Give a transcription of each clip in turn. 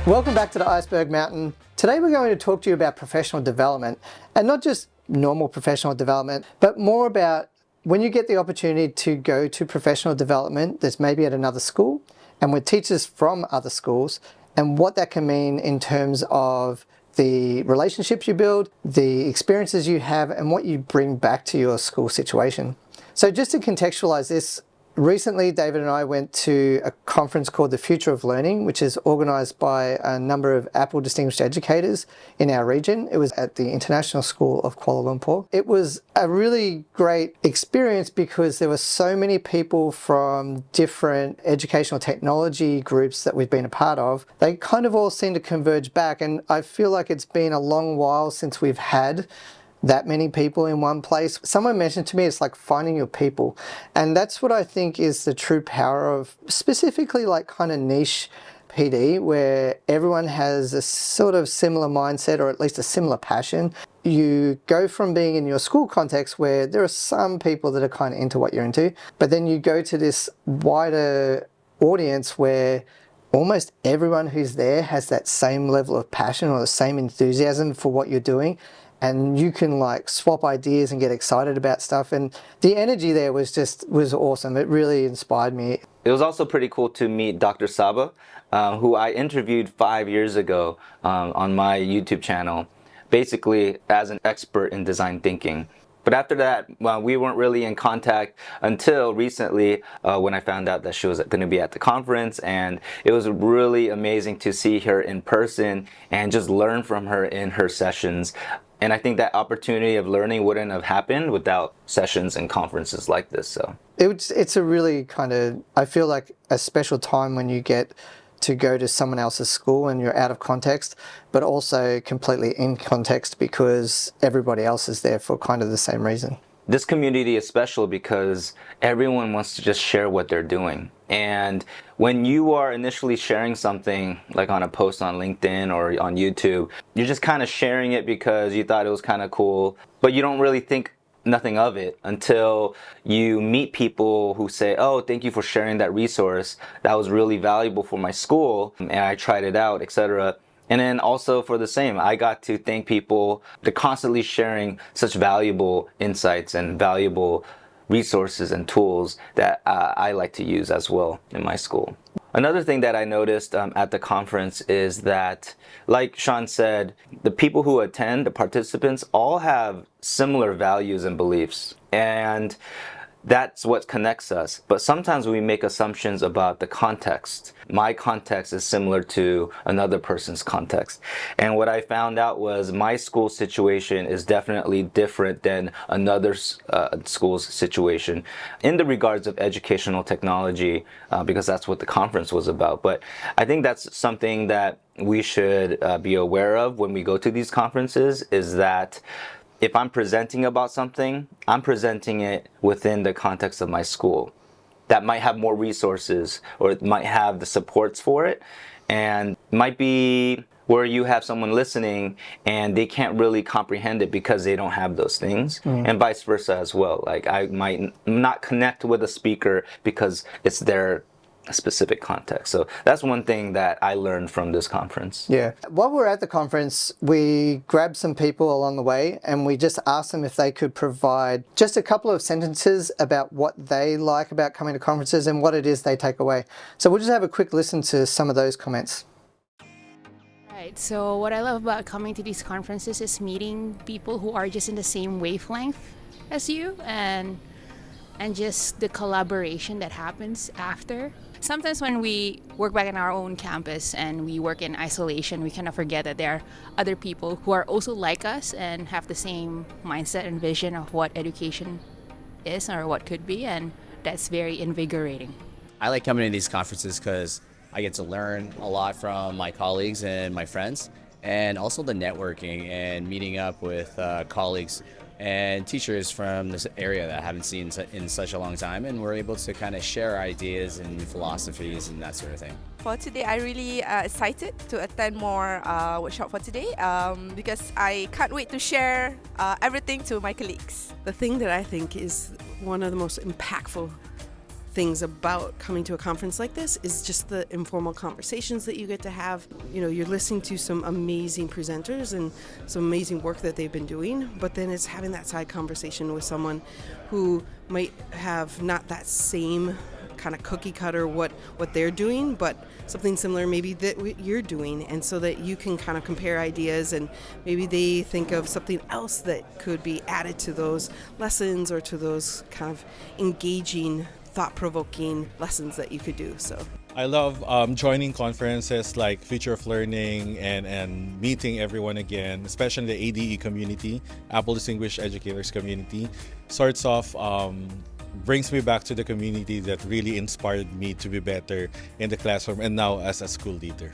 Welcome back to the Iceberg Mountain. Today we're going to talk to you about professional development, and not just normal professional development, but more about when you get the opportunity to go to professional development that's maybe at another school and with teachers from other schools, and what that can mean in terms of the relationships you build, the experiences you have, and what you bring back to your school situation. So just to contextualize this, recently, David and I went to a conference called The Future of Learning, which is organised by a number of Apple Distinguished Educators in our region. It was at the International School of Kuala Lumpur. It was a really great experience because there were so many people from different educational technology groups that we've been a part of. They kind of all seem to converge back, and I feel like it's been a long while since we've had that many people in one place. Someone mentioned to me it's like finding your people, and that's what I think is the true power of specifically like kind of niche PD, where everyone has a sort of similar mindset or at least a similar passion. You go from being in your school context where there are some people that are kind of into what you're into, but then you go to this wider audience where almost everyone who's there has that same level of passion or the same enthusiasm for what you're doing. And you can like swap ideas and get excited about stuff. And the energy there was awesome. It really inspired me. It was also pretty cool to meet Dr. Saba, who I interviewed 5 years ago on my YouTube channel, basically as an expert in design thinking. But after that, we weren't really in contact until recently when I found out that she was going to be at the conference, and it was really amazing to see her in person and just learn from her in her sessions. And I think that opportunity of learning wouldn't have happened without sessions and conferences like this. So it's a really kind of, I feel like a special time when you get to go to someone else's school and you're out of context, but also completely in context because everybody else is there for kind of the same reason. This community is special because everyone wants to just share what they're doing. And when you are initially sharing something like on a post on LinkedIn or on YouTube, you're just kind of sharing it because you thought it was kind of cool, but you don't really think nothing of it until you meet people who say, oh, thank you for sharing that resource. That was really valuable for my school and I tried it out, etc. And then also for the same, I got to thank people. They're constantly sharing such valuable insights and valuable resources and tools that I like to use as well in my school. Another thing that I noticed at the conference is that, like Shaun said, the people who attend, the participants, all have similar values and beliefs. And that's what connects us. But sometimes we make assumptions about the context. My context is similar to another person's context. And what I found out was my school situation is definitely different than another school's situation in the regards of educational technology, because that's what the conference was about. But I think that's something that we should be aware of when we go to these conferences, is that if I'm presenting about something, I'm presenting it within the context of my school. That might have more resources, or it might have the supports for it, and might be where you have someone listening and they can't really comprehend it because they don't have those things, and vice versa as well. Like I might not connect with a speaker because it's their specific context. So that's one thing that I learned from this conference. Yeah. While we were at the conference, we grabbed some people along the way and we just asked them if they could provide just a couple of sentences about what they like about coming to conferences and what it is they take away. So we'll just have a quick listen to some of those comments. Right. So what I love about coming to these conferences is meeting people who are just in the same wavelength as you, and just the collaboration that happens after. Sometimes when we work back in our own campus and we work in isolation, we kind of forget that there are other people who are also like us and have the same mindset and vision of what education is or what could be, and that's very invigorating. I like coming to these conferences because I get to learn a lot from my colleagues and my friends, and also the networking and meeting up with colleagues and teachers from this area that I haven't seen in such a long time, and we're able to kind of share ideas and philosophies and that sort of thing. For today, I'm really excited to attend more workshop for today because I can't wait to share everything to my colleagues. The thing that I think is one of the most impactful things about coming to a conference like this is just the informal conversations that you get to have. You know, you're listening to some amazing presenters and some amazing work that they've been doing, but then it's having that side conversation with someone who might have not that same kind of cookie cutter what they're doing, but something similar maybe that you're doing, and so that you can kind of compare ideas, and maybe they think of something else that could be added to those lessons or to those kind of engaging, thought-provoking lessons that you could do. So I love joining conferences like Future of Learning and meeting everyone again, especially the ADE community, Apple Distinguished Educators community. Sorts of brings me back to the community that really inspired me to be better in the classroom and now as a school leader.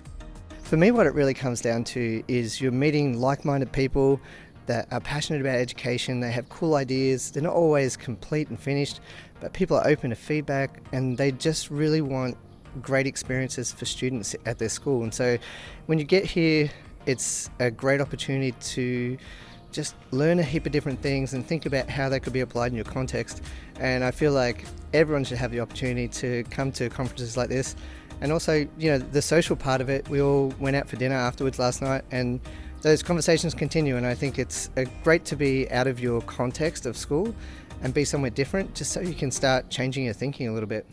For me, what it really comes down to is you're meeting like-minded people that are passionate about education. They have cool ideas. They're not always complete and finished, but people are open to feedback, and they just really want great experiences for students at their school. And so when you get here, it's a great opportunity to just learn a heap of different things and think about how they could be applied in your context. And I feel like everyone should have the opportunity to come to conferences like this. And also, you know, the social part of it, we all went out for dinner afterwards last night, and those conversations continue. And I think it's great to be out of your context of school and be somewhere different, just so you can start changing your thinking a little bit.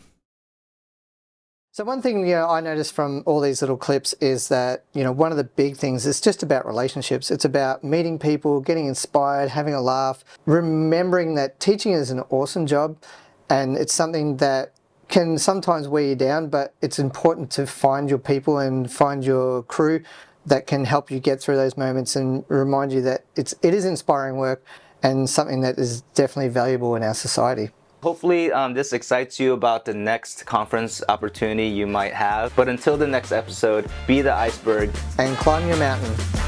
So one thing, you know, I noticed from all these little clips is that, you know, one of the big things is just about relationships. It's about meeting people, getting inspired, having a laugh, remembering that teaching is an awesome job, and it's something that can sometimes weigh you down, but it's important to find your people and find your crew that can help you get through those moments and remind you that it is inspiring work and something that is definitely valuable in our society. Hopefully this excites you about the next conference opportunity you might have. But until the next episode, be the iceberg And climb your mountain.